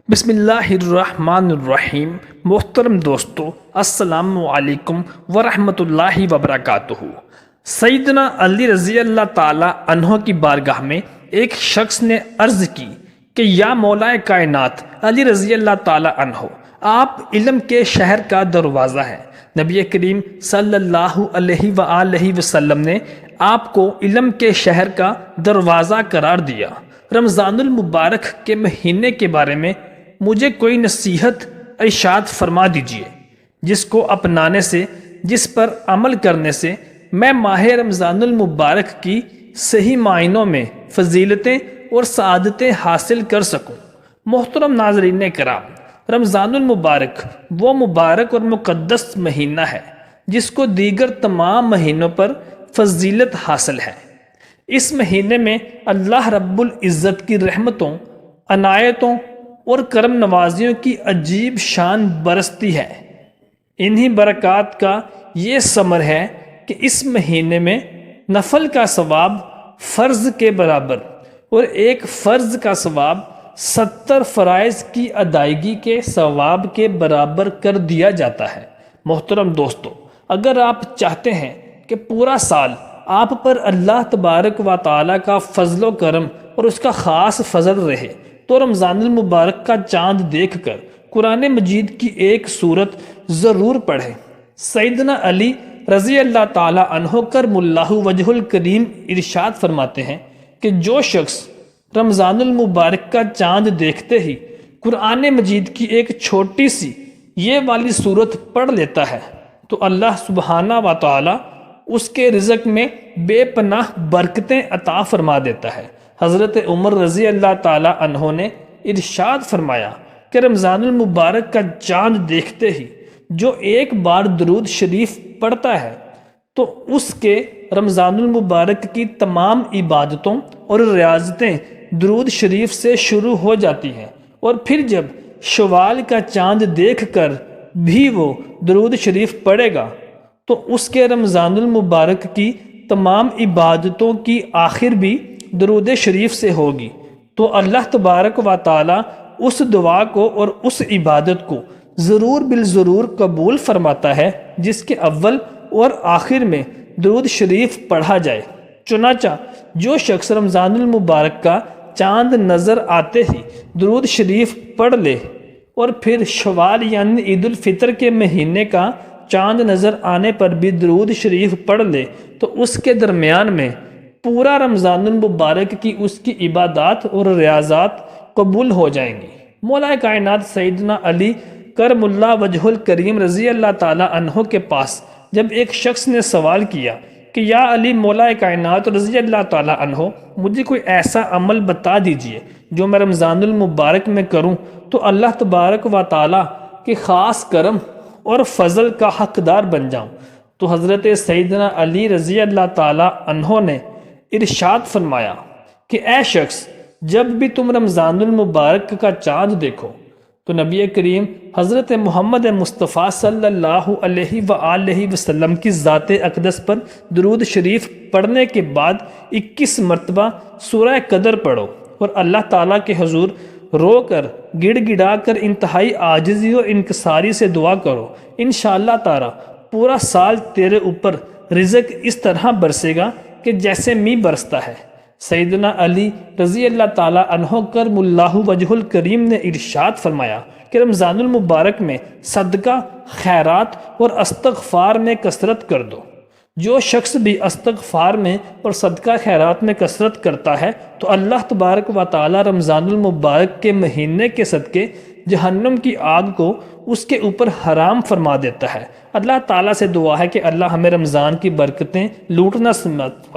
بسم اللہ الرحمن الرحیم۔ محترم دوستو، السلام علیکم ورحمۃ اللہ وبرکاتہ۔ سیدنا علی رضی اللہ تعالی عنہ کی بارگاہ میں ایک شخص نے عرض کی کہ یا مولا کائنات علی رضی اللہ تعالی عنہ، آپ علم کے شہر کا دروازہ ہیں۔ نبی کریم صلی اللہ علیہ وآلہ وسلم نے آپ کو علم کے شہر کا دروازہ قرار دیا۔ رمضان المبارک کے مہینے کے بارے میں مجھے کوئی نصیحت ارشاد فرما دیجیے، جس کو اپنانے سے، جس پر عمل کرنے سے میں ماہ رمضان المبارک کی صحیح معنوں میں فضیلتیں اور سعادتیں حاصل کر سکوں۔ محترم ناظرین کرام، رمضان المبارک وہ مبارک اور مقدس مہینہ ہے جس کو دیگر تمام مہینوں پر فضیلت حاصل ہے۔ اس مہینے میں اللہ رب العزت کی رحمتوں، عنایتوں اور کرم نوازیوں کی عجیب شان برستی ہے۔ انہی برکات کا یہ ثمر ہے کہ اس مہینے میں نفل کا ثواب فرض کے برابر اور ایک فرض کا ثواب 70 فرائض کی ادائیگی کے ثواب کے برابر کر دیا جاتا ہے۔ محترم دوستو، اگر آپ چاہتے ہیں کہ پورا سال آپ پر اللہ تبارک و تعالیٰ کا فضل و کرم اور اس کا خاص فضل رہے، تو رمضان المبارک کا چاند دیکھ کر قرآن مجید کی ایک سورت ضرور پڑھیں۔ سیدنا علی رضی اللہ تعالیٰ عنہ کرم اللہ وجہ الکریم ارشاد فرماتے ہیں کہ جو شخص رمضان المبارک کا چاند دیکھتے ہی قرآن مجید کی ایک چھوٹی سی یہ والی سورت پڑھ لیتا ہے تو اللہ سبحانہ و تعالیٰ اس کے رزق میں بے پناہ برکتیں عطا فرما دیتا ہے۔ حضرت عمر رضی اللہ تعالی عنہ نے ارشاد فرمایا کہ رمضان المبارک کا چاند دیکھتے ہی جو ایک بار درود شریف پڑھتا ہے تو اس کے رمضان المبارک کی تمام عبادتوں اور ریاضتیں درود شریف سے شروع ہو جاتی ہیں، اور پھر جب شوال کا چاند دیکھ کر بھی وہ درود شریف پڑھے گا تو اس کے رمضان المبارک کی تمام عبادتوں کی آخر بھی درود شریف سے ہوگی، تو اللہ تبارک و تعالی اس دعا کو اور اس عبادت کو ضرور بالضرور قبول فرماتا ہے جس کے اول اور آخر میں درود شریف پڑھا جائے۔ چنانچہ جو شخص رمضان المبارک کا چاند نظر آتے ہی درود شریف پڑھ لے اور پھر شوال یعنی عید الفطر کے مہینے کا چاند نظر آنے پر بھی درود شریف پڑھ لے تو اس کے درمیان میں پورا رمضان المبارک کی اس کی عبادات اور ریاضات قبول ہو جائیں گی۔ مولا کائنات سیدنا علی کرم اللہ وجہ الکریم رضی اللہ تعالی عنہ کے پاس جب ایک شخص نے سوال کیا کہ یا علی مولا کائنات رضی اللہ تعالی عنہ، مجھے کوئی ایسا عمل بتا دیجئے جو میں رمضان المبارک میں کروں تو اللہ تبارک و تعالی کے خاص کرم اور فضل کا حقدار بن جاؤں، تو حضرت سیدنا علی رضی اللہ تعالی عنہ نے ارشاد فرمایا کہ اے شخص، جب بھی تم رمضان المبارک کا چاند دیکھو تو نبی کریم حضرت محمد مصطفیٰ صلی اللہ علیہ وآلہ وسلم کی ذات اقدس پر درود شریف پڑھنے کے بعد 21 مرتبہ سورہ قدر پڑھو اور اللہ تعالیٰ کے حضور رو کر گڑ گڑا کر انتہائی عاجزی اور انکساری سے دعا کرو۔ انشاءاللہ تعالیٰ پورا سال تیرے اوپر رزق اس طرح برسے گا کہ جیسے می برستا ہے۔ سیدنا علی رضی اللہ تعالی عنہ کرم اللہ وجہ الکریم نے ارشاد فرمایا کہ رمضان المبارک میں صدقہ، خیرات اور استغفار میں کثرت کر دو۔ جو شخص بھی استغفار میں اور صدقہ خیرات میں کثرت کرتا ہے تو اللہ تبارک و تعالی رمضان المبارک کے مہینے کے صدقے جہنم کی آگ کو اس کے اوپر حرام فرما دیتا ہے۔ اللہ تعالیٰ سے دعا ہے کہ اللہ ہمیں رمضان کی برکتیں لوٹنا سمت